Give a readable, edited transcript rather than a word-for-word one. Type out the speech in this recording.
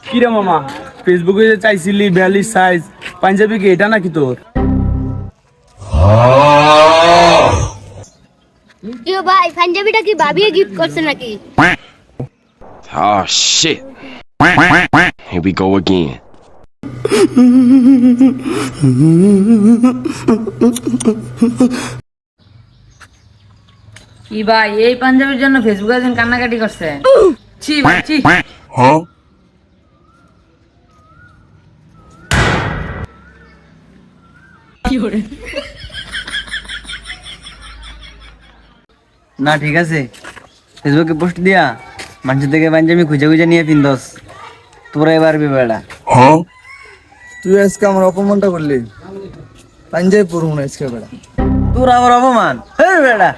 কি রে মামা, ফেসবুকে যে চাইছিলি 42 সাইজ পাঞ্জাবি, কি এটা নাকি তোর? কিও ভাই, পাঞ্জাবিটা কি ভাবিয়ে গিফট করছে নাকি? Oh shit. Here we go again. কি ভাই, এই পাঞ্জাবির জন্য ফেসবুকে একজন কান্নাকাটি করছে। ছি ভাই ছি। Huh? না ঠিক আছে, ফেসবুকে পোস্ট দিয়া মানুষের থেকে পাঞ্জাবি খুঁজে খুঁজে নিয়ে পিনদোস, তোরা এবার বেড়া। Huh? তুই আজকে আমার অপমানটা করলি, পাঞ্জাবি পরবো না আজকে বেড়া। তোর আবার অপমান, বেড়া।